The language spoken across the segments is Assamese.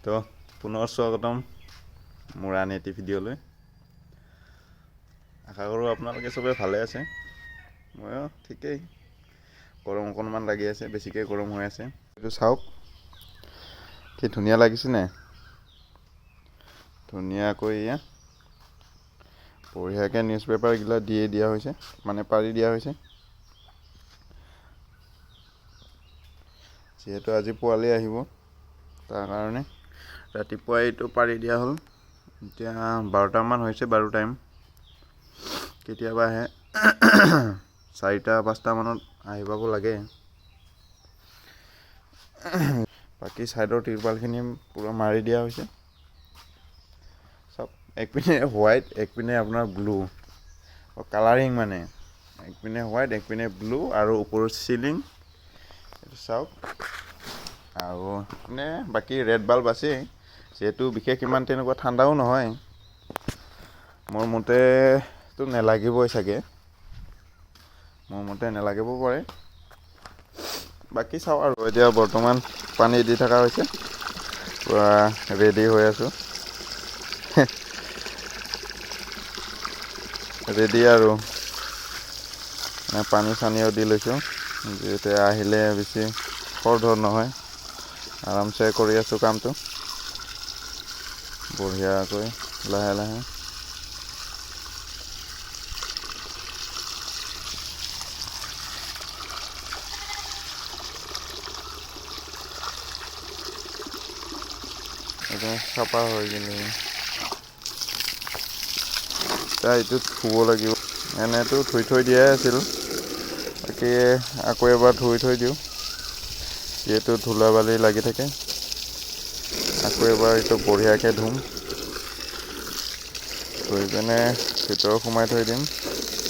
তো পুনৰ স্বাগতম মোৰ আন এটি ভিডিঅ'লৈ। আশা কৰোঁ আপোনালোকে চবে ভালে আছে। ময়ো ঠিকেই, গৰম অকণমান লাগি আছে, বেছিকৈ গৰম হৈ আছে। এইটো চাওক কি ধুনীয়া লাগিছে নে? ধুনীয়াকৈ এয়া বঢ়িয়াকৈ নিউজ পেপাৰগিলা দিয়া হৈছে, মানে পাৰি দিয়া হৈছে। যিহেতু আজি পোৱালি আহিব, তাৰ কাৰণে ৰাতিপুৱাই এইটো পাৰি দিয়া হ'ল। এতিয়া 12টামান হৈছে বাৰু টাইম। কেতিয়াবা আহে 4টা-5টা মানত আহি পাব লাগে। বাকী ছাইডৰ তিৰপালখিনি পূৰা মাৰি দিয়া হৈছে। চব একপিনে হোৱাইট, একপিনে আপোনাৰ ব্লু, কালাৰিং মানে একপিনে হোৱাইট, একপিনে ব্লু আৰু ওপৰৰ চিলিং এইটো চাওক। আৰু মানে বাকী ৰেড বাল্ব আছেই, যিহেতু বিশেষ ইমান তেনেকুৱা ঠাণ্ডাও নহয়। মোৰ মতেতো নেলাগিবই চাগে, মোৰ মতে নেলাগিব পাৰে। বাকী চাওঁ আৰু এতিয়া বৰ্তমান পানী দি থকা হৈছে, পূৰা ৰেডি হৈ আছোঁ। ৰেডি আৰু পানী চানীও দি লৈছোঁ, যিহেতু আহিলে বেছি খৰধৰ নহয়। আৰামছে কৰি আছোঁ কামটো বঢ়িয়াকৈ, লাহে লাহে। একদম চাফা হৈ গ'লে এতিয়া এইটো ধুব লাগিব। এনেতো থৈ দিয়াই আছিল, বাকী আকৌ এবাৰ থৈ দিওঁ, যিহেতু ধূলা বালি লাগি থাকে। আকৌ এবাৰ এইটো বঢ়িয়াকৈ ধুম, ধুই পিনে ভিতৰত সোমাই থৈ দিম।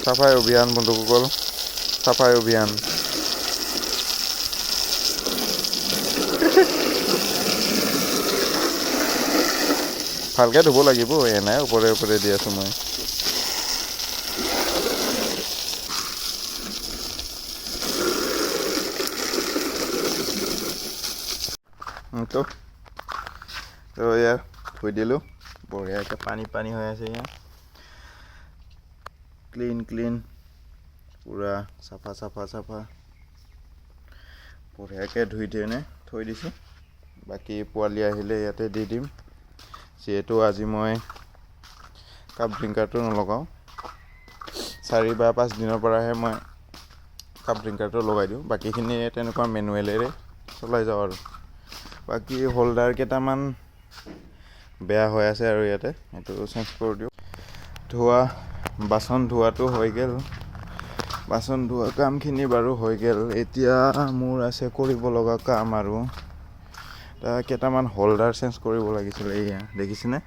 চাফাই অভিযান বন্ধুসকল, চাফাই অভিযান। ভালকৈ ধুব লাগিব, এনে ওপৰে দি আছোঁ মই। তো এয়া ধুই দিলোঁ, বঢ়িয়াকৈ পানী হৈ আছে। এয়া ক্লিন পূৰা চাফা বঢ়িয়াকৈ ধুই থৈ দিছোঁ। বাকী পোৱালি আহিলে ইয়াতে দি দিম, যিহেতু আজি মই কাপ ড্ৰিংকাৰটো নলগাওঁ। 4 বা 5 দিনৰ পৰাহে মই কাপ ড্ৰিংকাৰটো লগাই দিওঁ, বাকীখিনি তেনেকুৱা মেনুৱেলেৰে চলাই যাওঁ আৰু। বাকী হোল্ডাৰ কেইটামান বেয়া হৈ আছে আৰু ইয়াতে, সেইটো চেঞ্জ কৰি দিওঁ। বাচন ধোৱাটো হৈ গ'ল, বাচন ধোৱা কামখিনি বাৰু হৈ গ'ল। এতিয়া মোৰ আছে কৰিব লগা কাম, আৰু কেইটামান হোল্ডাৰ চেঞ্জ কৰিব লাগিছিল। এয়া দেখিছেনে,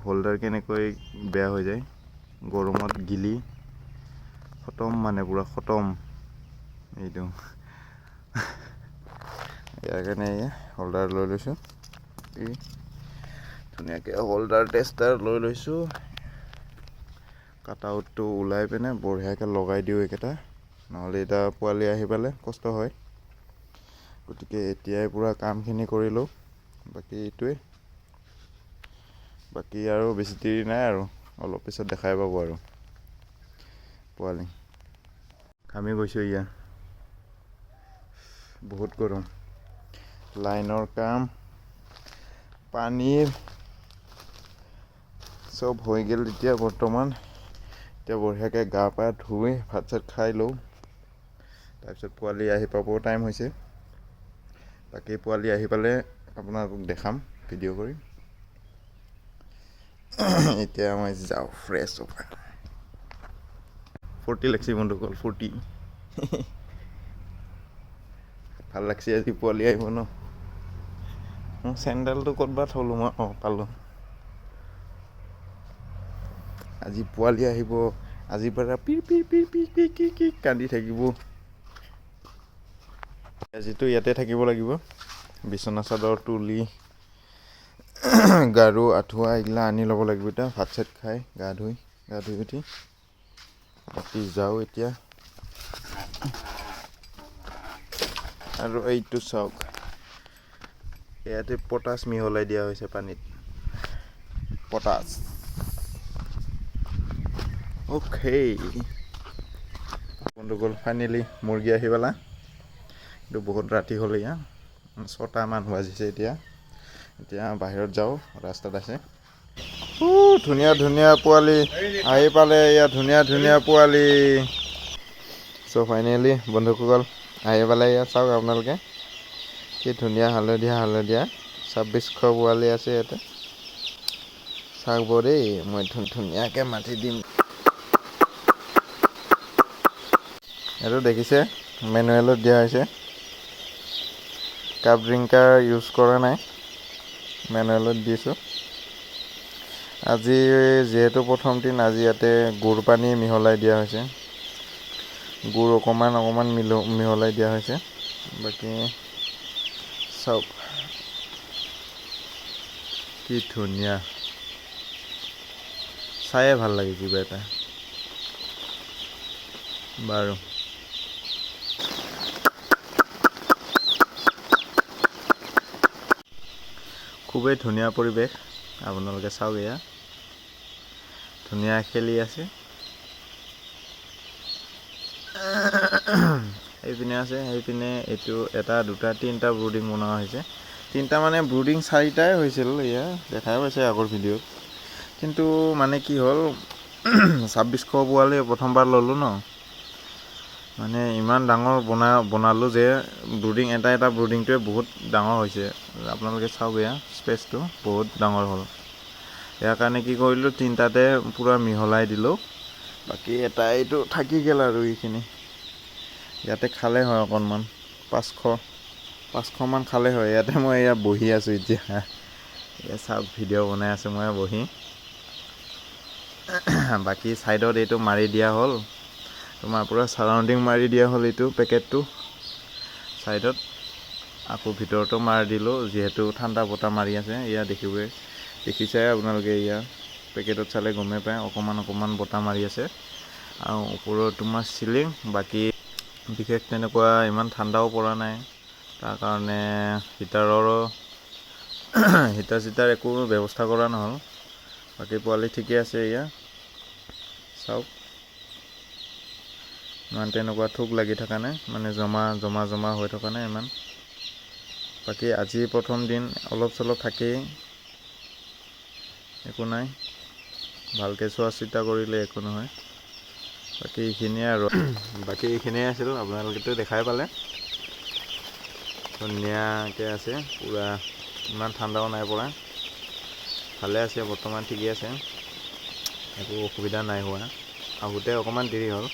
হোল্ডাৰ কেনেকৈ বেয়া হৈ যায় গৰমত গিলি খতম, মানে পূৰা খতম এইটো। ইয়াৰ কাৰণে হোল্ডাৰ লৈ লৈছোঁ, ধুনীয়াকৈ হোল্ডাৰ টেষ্টাৰ লৈ লৈছোঁ। কাট আউটটো ওলাই পিনে বঢ়িয়াকৈ লগাই দিওঁ এইকেইটা, নহ'লে এতিয়া পোৱালি আহি পালে কষ্ট হয়। গতিকে এতিয়াই পূৰা কামখিনি কৰি লওঁ। বাকী এইটোৱে, বাকী আৰু বেছি দেৰি নাই, আৰু অলপ পিছত দেখাই পাব আৰু পোৱালি। ঘামি গৈছোঁ, বহুত গৰম। লাইনৰ কাম, পানীৰ চব হৈ গ'ল। এতিয়া বৰ্তমান বঢ়িয়াকৈ গা পা ধুই ভাত চাত খাই লওঁ, তাৰপিছত পোৱালি আহি পাব টাইম হৈছে। বাকী পোৱালি আহি পালে আপোনালোকক দেখাম ভিডিঅ' কৰি। এতিয়া মই যাওঁ ফ্ৰেছ হ'ব। ফূৰ্তি লাগছে বন্ধুসকল, ফূৰ্তি। ভাল লাগছে, আজি পোৱালি আহিব ন। চেণ্ডেলটো ক'তবা থলোঁ মই, পালোঁ। আজি পোৱালি আহিব, আজিৰ পৰা পিৰ কান্দি থাকিব। আজিতো ইয়াতে থাকিব লাগিব, বিচনা চাদৰ তুলি গাৰু আঁঠুৱা এইগিলা আনি ল'ব লাগিব। এতিয়া ভাত চাত খাই গা ধুই উঠি বাকী যাওঁ এতিয়া। আৰু এইটো চাওক, ইয়াতে পটাছ মিহলাই দিয়া হৈছে পানীত, পটাছ। অ'কে বন্ধুসকল, ফাইনেলি মুৰ্গী আহি পেলা। কিন্তু বহুত ৰাতি হ'ল, এয়া 6টামান বাজিছে এতিয়া বাহিৰত যাওঁ, ৰাস্তাত আছে। ধুনীয়া ধুনীয়া পোৱালি আহি পালে, ইয়াত ধুনীয়া ধুনীয়া পোৱালি। চ' ফাইনেলি বন্ধুসকল আহি পালে, ইয়াত চাওক আপোনালোকে কি ধুনীয়া হালধীয়া হালধীয়া 2600 পোৱালি আছে ইয়াতে। চাওক দেই, মই ধুনীয়াকৈ মাতি দিম। এইটো দেখিছে, মেনুৱেলত দিয়া হৈছে। কাপ ড্ৰিংকাৰ ইউজ কৰা নাই, মেনুৱেলত দিছোঁ। আজি যিহেতু প্ৰথম দিন, আজি ইয়াতে গুড় পানী মিহলাই দিয়া হৈছে। গুড় অকণমান অকণমান মিহলাই দিয়া হৈছে। বাকী চাওক কি ধুনীয়া, চায়ে ভাল লাগে কিবা এটা। বাৰু খুবেই ধুনীয়া পৰিৱেশ, আপোনালোকে চাওক। এয়া ধুনীয়া খেলি আছে। সেইপিনে আছে, সেইপিনে এইটো এটা দুটা তিনিটা ব্ৰুডিং বনোৱা হৈছে। তিনিটা মানে ব্ৰুডিং 4টাই হৈছিল, এয়া দেখাই পাইছে আগৰ ভিডিঅ'ত। কিন্তু মানে কি হ'ল, 2600 পোৱালি প্ৰথমবাৰ ল'লোঁ ন, মানে ইমান ডাঙৰ বনালোঁ যে ব্ৰুডিং এটা এটা ব্ৰুডিংটোৱে বহুত ডাঙৰ হৈছে। আপোনালোকে চাওক, এয়া স্পেচটো বহুত ডাঙৰ হ'ল। ইয়াৰ কাৰণে কি কৰিলোঁ, তিনিটাতে পূৰা মিহলাই দিলোঁ। বাকী এটা এইটো থাকি গ'ল আৰু এইখিনি। ইয়াতে খালে হয় অকণমান, 500মান খালে হয়। ইয়াতে মই এয়া বহি আছোঁ এতিয়া। এয়া চাওক, ভিডিঅ' বনাই আছোঁ মই বহি। বাকী ছাইডত এইটো মাৰি দিয়া হ'ল, তোমাৰ পূৰা চাৰাউণ্ডিং মাৰি দিয়া হ'ল এইটো পেকেটটো ছাইডত। আকৌ ভিতৰতো মাৰি দিলোঁ, যিহেতু ঠাণ্ডা বতাহ মাৰি আছে। এয়া দেখিছাই আপোনালোকে, এয়া পেকেটত চালে গমেই পায়, অকণমান অকণমান বতাহ মাৰি আছে। আৰু ওপৰত তোমাৰ চিলিং। বাকী বিশেষ তেনেকুৱা ইমান ঠাণ্ডাও পৰা নাই, তাৰ কাৰণে হিটাৰ চিটাৰ একো ব্যৱস্থা কৰা নহ'ল। বাকী পোৱালি ঠিকে আছে। এয়া চাওক, ইমান তেনেকুৱা থোক লাগি থকা নাই, মানে জমা হৈ থকা নাই ইমান। বাকী আজি প্ৰথম দিন, অলপ চলপ থাকেই, একো নাই। ভালকৈ চোৱা চিতা কৰিলে একো নহয়। বাকী এইখিনিয়ে আৰু, বাকী এইখিনিয়ে আছিল, আপোনালোকেতো দেখাই পালে। ধুনীয়াকৈ আছে পূৰা, ইমান ঠাণ্ডাও নাই পৰা, ভালে আছে বৰ্তমান, ঠিকে আছে, একো অসুবিধা নাই হোৱা। আহোঁতে অকণমান দেৰি হ'ল,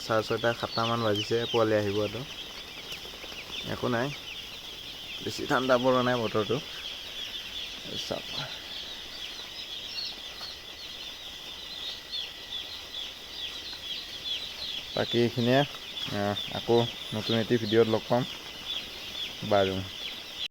6:30 7টামান বাজিছে পোৱালি আহিবতো। একো নাই, বেছি ঠাণ্ডা পৰা নাই বতৰটো। চাওক বাকী এইখিনিয়ে, আকৌ নতুন এটি ভিডিঅ'ত লগ পাম বাৰু।